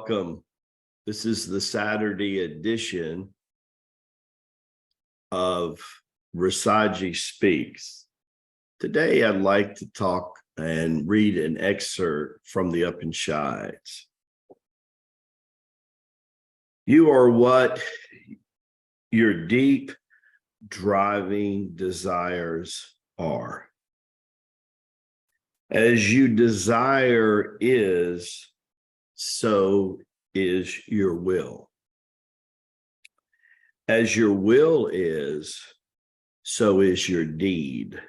welcome. This is the Saturday edition of Rasaji Speaks. Today, I'd like to talk and read an excerpt from the Upanishads. You are what your deep driving desires are. As you desire is, so is your will. As your will is, so is your deed.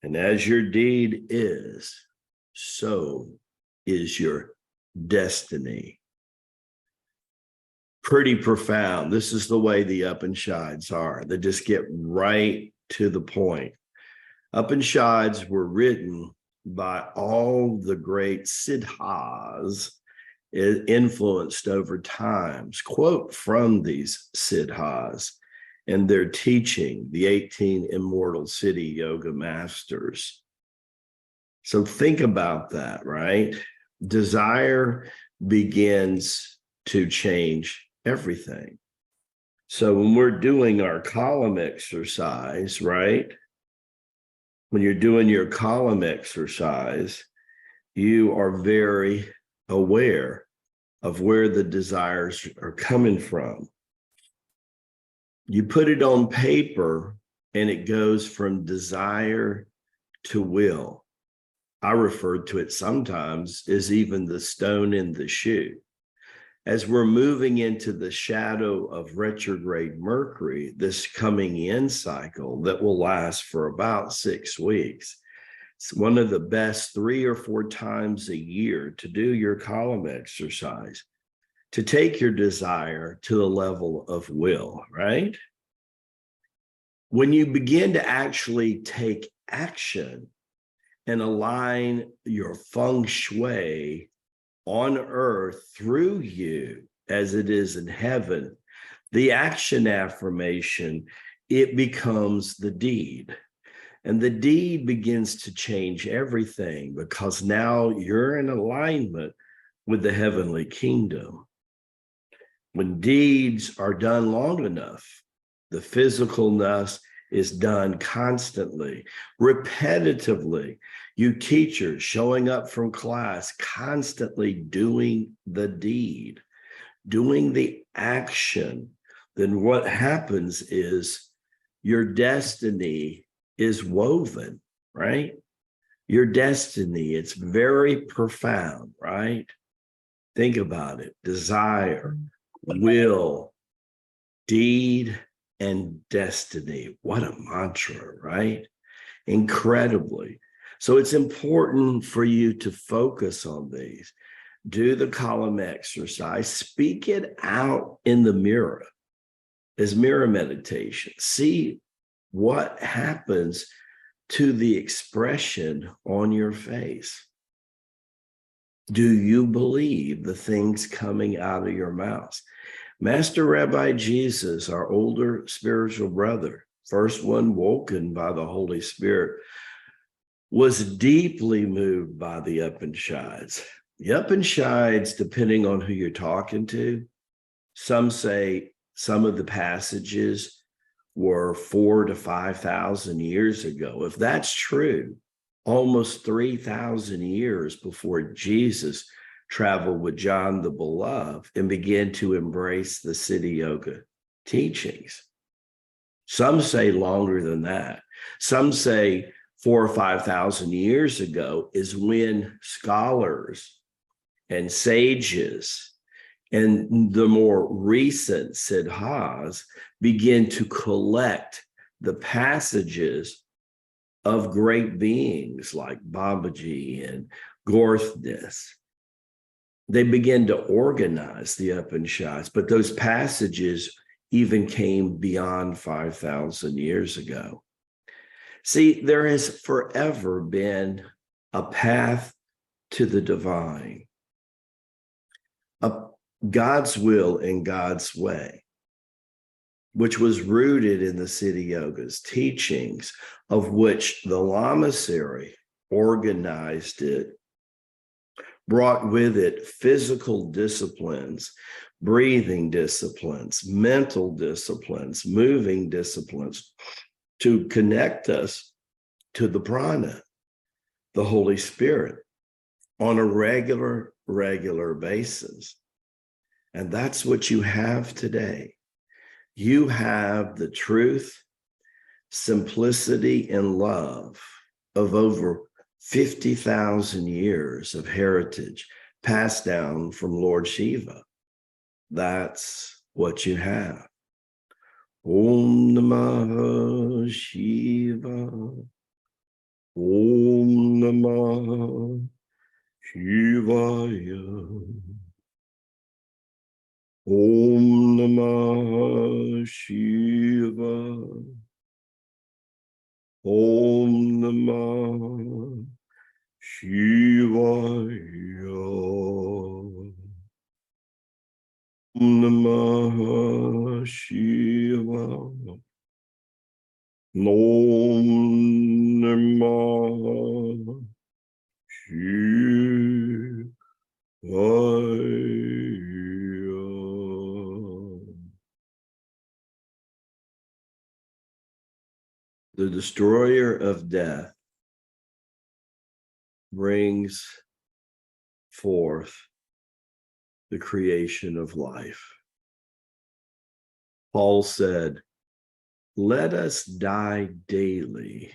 And as your deed is, so is your destiny. Pretty profound. This is the way the Upanishads are. They just get right to the point. Upanishads were written by all the great siddhas influenced over times. Quote from these siddhas and their teaching, the 18 immortal city yoga masters. So think about that, right? Desire begins to change everything. So when we're doing our column exercise, right? When you're doing your column exercise, you are very aware of where the desires are coming from. You put it on paper and it goes from desire to will. I refer to it sometimes as even the stone in the shoe. As we're moving into the shadow of retrograde Mercury, this coming in cycle that will last for about 6 weeks, it's one of the best 3 or 4 times a year to do your column exercise, to take your desire to the level of will, right? When you begin to actually take action and align your feng shui on earth through you as it is in heaven, the action affirmation, it becomes the deed. And the deed begins to change everything because now you're in alignment with the heavenly kingdom. When deeds are done long enough, the physicalness is done constantly, repetitively. You teachers showing up from class, constantly doing the deed, doing the action. Then what happens is your destiny is woven, right? Your destiny, it's very profound, right? Think about it. Desire, will, deed, and destiny. What a mantra, right? Incredibly. So it's important for you to focus on these. Do the column exercise. Speak it out in the mirror as mirror meditation. See what happens to the expression on your face. Do you believe the things coming out of your mouth? Master Rabbi Jesus, our older spiritual brother, first one woken by the Holy Spirit, was deeply moved by the Upanishads. The Upanishads, depending on who you're talking to, some say some of the passages were 4,000 to 5,000 years ago. If that's true, almost 3,000 years before Jesus traveled with John the Beloved and began to embrace the city yoga teachings. Some say longer than that. Some say 4,000 or 5,000 years ago is when scholars and sages and the more recent siddhas begin to collect the passages of great beings like Babaji and Gorthness. They begin to organize the Upanishads, but those passages even came beyond 5,000 years ago. See, there has forever been a path to the divine, God's will and God's way, which was rooted in the Siddha Yoga's teachings, of which the Lamasery organized it brought with it physical disciplines, breathing disciplines, mental disciplines, moving disciplines to connect us to the prana, the Holy Spirit, on a regular basis. And that's what you have today. You have the truth, simplicity, and love of over 50,000 years of heritage passed down from Lord Shiva. That's what you have. Om Namah Shiva. Om Namah Shivaya. Om Namah Shiva. Om Namah Shivaya. Om Namah Shiva. Om Namah Shivaya. The destroyer of death brings forth the creation of life. Paul said, "Let us die daily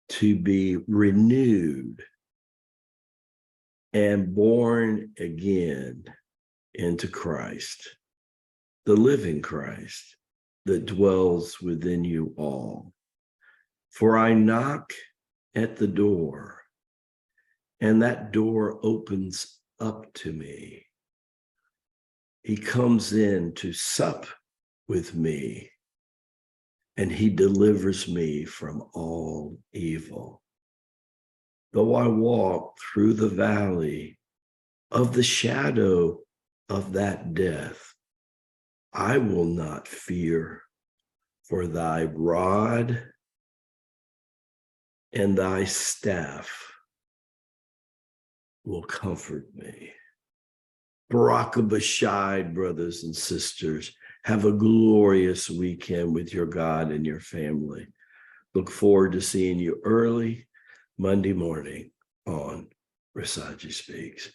to be renewed and born again into Christ, the living Christ that dwells within you all. For I knock at the door, and that door opens up to me. He comes in to sup with me, and he delivers me from all evil. Though I walk through the valley of the shadow of that death, I will not fear, for thy rod and thy staff will comfort me." Barak Bashad, brothers and sisters, have a glorious weekend with your God and your family. Look forward to seeing you early Monday morning on Rasaji Speaks.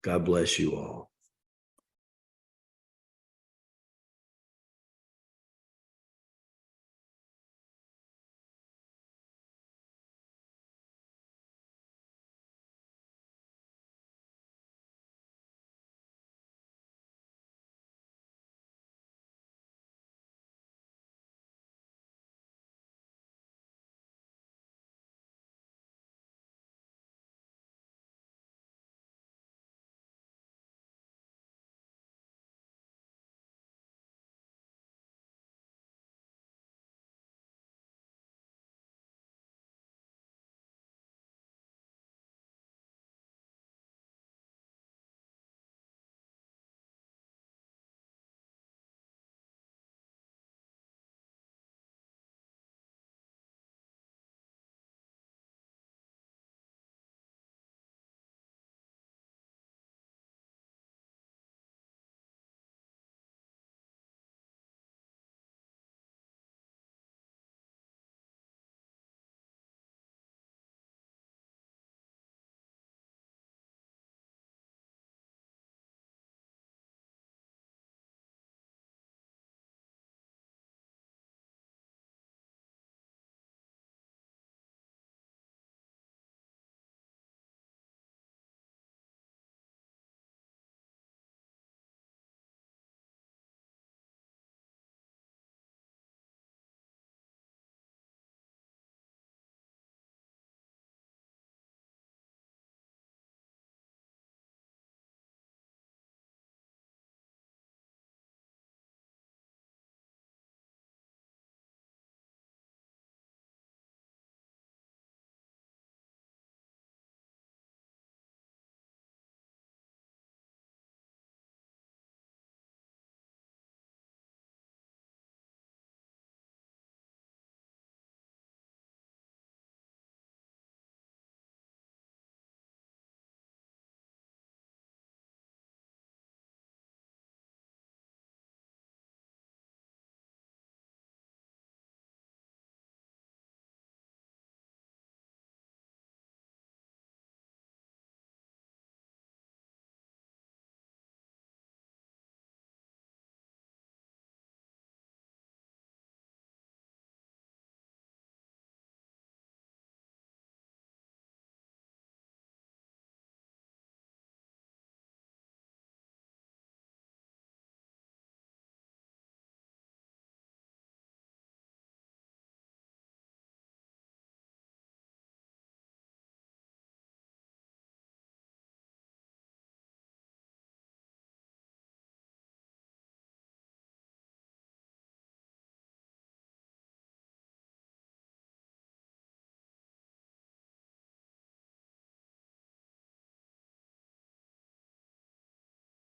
God bless you all.